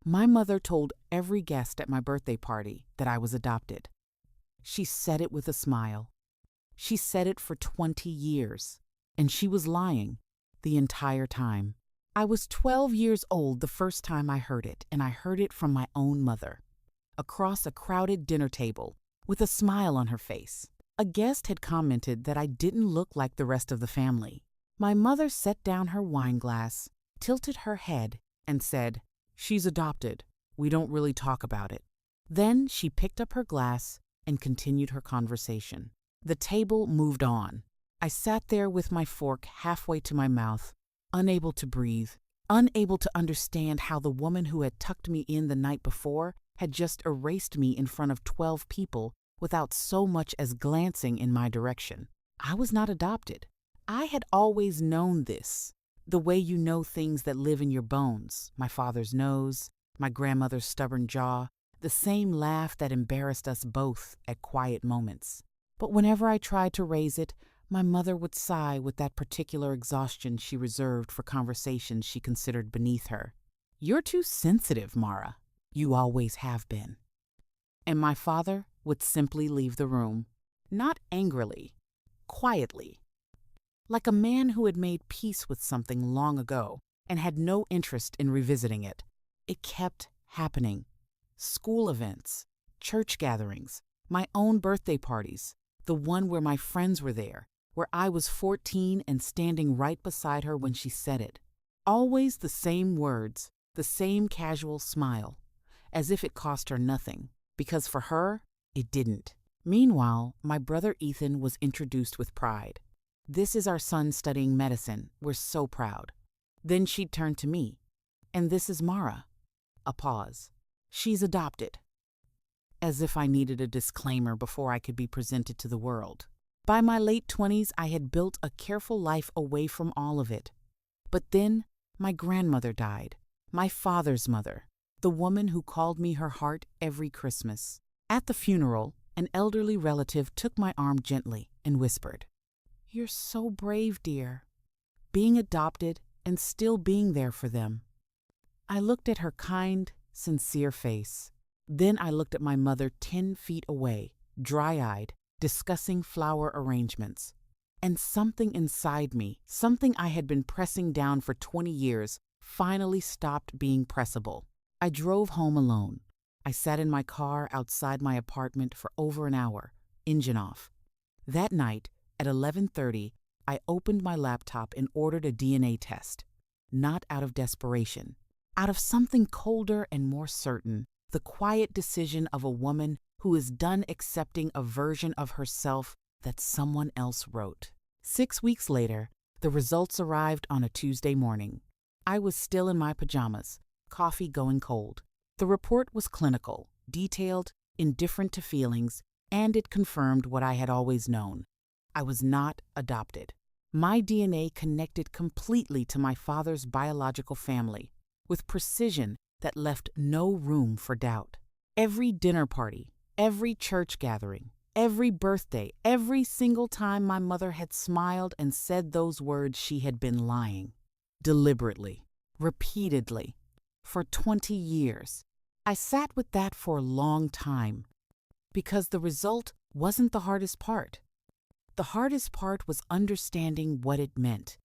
My mother told every guest at my birthday party that I was adopted. She said it with a smile. She said it for 20 years, and she was lying the entire time. I was 12 years old the first time I heard it, and I heard it from my own mother. Across a crowded dinner table, with a smile on her face, a guest had commented that I didn't look like the rest of the family. My mother set down her wine glass, tilted her head, and said, "She's adopted. We don't really talk about it." Then she picked up her glass and continued her conversation. The table moved on. I sat there with my fork halfway to my mouth, unable to breathe, unable to understand how the woman who had tucked me in the night before had just erased me in front of 12 people without so much as glancing in my direction. I was not adopted. I had always known this, the way you know things that live in your bones: my father's nose, my grandmother's stubborn jaw, the same laugh that embarrassed us both at quiet moments. But whenever I tried to raise it, my mother would sigh with that particular exhaustion she reserved for conversations she considered beneath her. "You're too sensitive, Mara. You always have been." And my father would simply leave the room, not angrily, quietly, like a man who had made peace with something long ago and had no interest in revisiting it. It kept happening. School events, church gatherings, my own birthday parties, the one where my friends were there, where I was 14 and standing right beside her when she said it. Always the same words, the same casual smile, as if it cost her nothing, because for her, it didn't. Meanwhile, my brother Ethan was introduced with pride. "This is our son studying medicine. We're so proud." Then she'd turn to me. "And this is Mara." A pause. "She's adopted." As if I needed a disclaimer before I could be presented to the world. By my late 20s, I had built a careful life away from all of it. But then, my grandmother died, my father's mother, the woman who called me her heart every Christmas. At the funeral, an elderly relative took my arm gently and whispered, "You're so brave, dear, being adopted and still being there for them." I looked at her kind, sincere face. Then I looked at my mother 10 feet away, dry-eyed, discussing flower arrangements. And something inside me, something I had been pressing down for 20 years, finally stopped being pressable. I drove home alone. I sat in my car outside my apartment for over an hour, engine off. That night, at 11:30, I opened my laptop and ordered a DNA test. Not out of desperation. Out of something colder and more certain. The quiet decision of a woman who is done accepting a version of herself that someone else wrote. 6 weeks later, the results arrived on a Tuesday morning. I was still in my pajamas, coffee going cold. The report was clinical, detailed, indifferent to feelings, and it confirmed what I had always known. I was not adopted. My DNA connected completely to my father's biological family, with precision that left no room for doubt. Every dinner party, every church gathering, every birthday, every single time my mother had smiled and said those words, she had been lying. Deliberately, repeatedly, for 20 years. I sat with that for a long time, because the result wasn't the hardest part. The hardest part was understanding what it meant.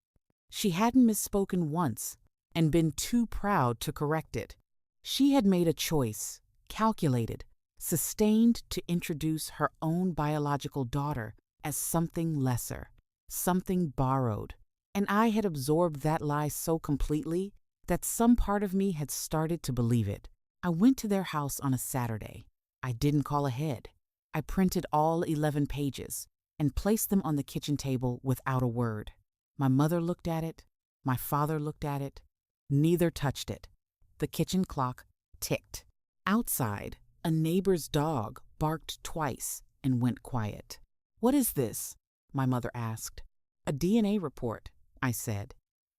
She hadn't misspoken once and been too proud to correct it. She had made a choice, calculated, sustained, to introduce her own biological daughter as something lesser, something borrowed. And I had absorbed that lie so completely that some part of me had started to believe it. I went to their house on a Saturday. I didn't call ahead. I printed all 11 pages and placed them on the kitchen table without a word. My mother looked at it. My father looked at it. Neither touched it. The kitchen clock ticked. Outside, a neighbor's dog barked twice and went quiet. "What is this?" my mother asked. "A DNA report," I said.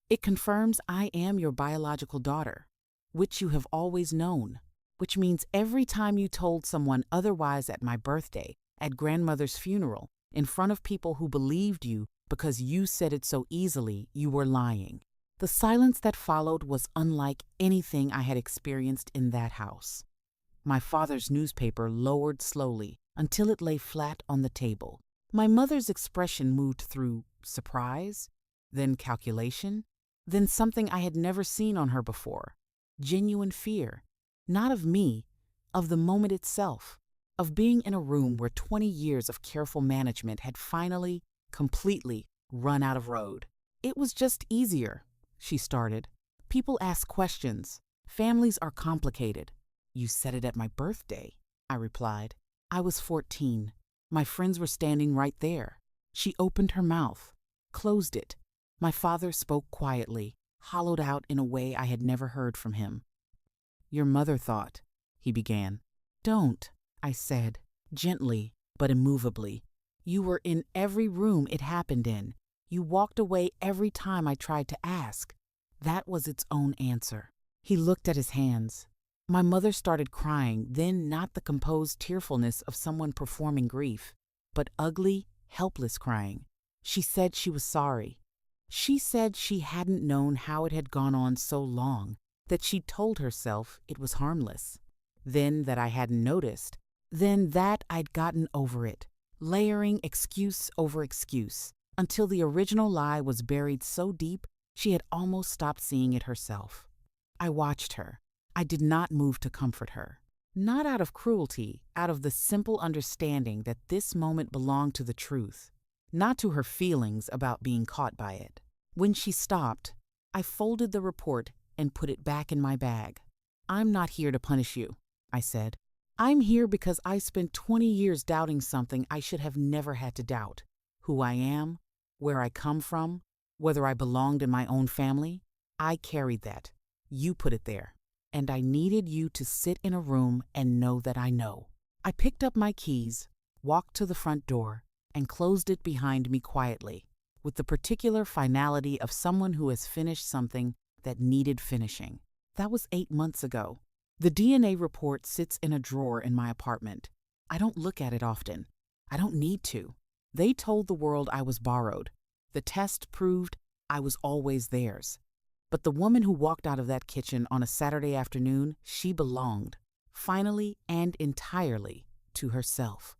"It confirms I am your biological daughter, which you have always known, which means every time you told someone otherwise at my birthday, at grandmother's funeral, in front of people who believed you because you said it so easily, you were lying. The silence that followed was unlike anything I had experienced in that house. My father's newspaper lowered slowly until it lay flat on the table. My mother's expression moved through surprise, then calculation, then something I had never seen on her before: genuine fear, not of me, of the moment itself, of being in a room where 20 years of careful management had finally, completely run out of road. "It was just easier," she started. "People ask questions. Families are complicated." "You said it at my birthday," I replied. I was 14. My friends were standing right there. She opened her mouth, closed it. My father spoke quietly, hollowed out in a way I had never heard from him. "Your mother thought," he began. "Don't," I said, gently but immovably. "You were in every room it happened in. You walked away every time I tried to ask." That was its own answer. He looked at his hands. My mother started crying, then not the composed tearfulness of someone performing grief, but ugly, helpless crying. She said she was sorry. She said she hadn't known how it had gone on so long, that she'd told herself it was harmless. Then that I hadn't noticed. Then that I'd gotten over it, layering excuse over excuse, until the original lie was buried so deep she had almost stopped seeing it herself. I watched her. I did not move to comfort her. Not out of cruelty, out of the simple understanding that this moment belonged to the truth, not to her feelings about being caught by it. When she stopped, I folded the report and put it back in my bag. "I'm not here to punish you," I said. "I'm here because I spent 20 years doubting something I should have never had to doubt. Who I am, where I come from, whether I belonged in my own family. I carried that. You put it there. And I needed you to sit in a room and know that I know." I picked up my keys, walked to the front door, and closed it behind me quietly, with the particular finality of someone who has finished something that needed finishing. That was 8 months ago. The DNA report sits in a drawer in my apartment. I don't look at it often. I don't need to. They told the world I was borrowed. The test proved I was always theirs. But the woman who walked out of that kitchen on a Saturday afternoon, she belonged, finally and entirely, to herself.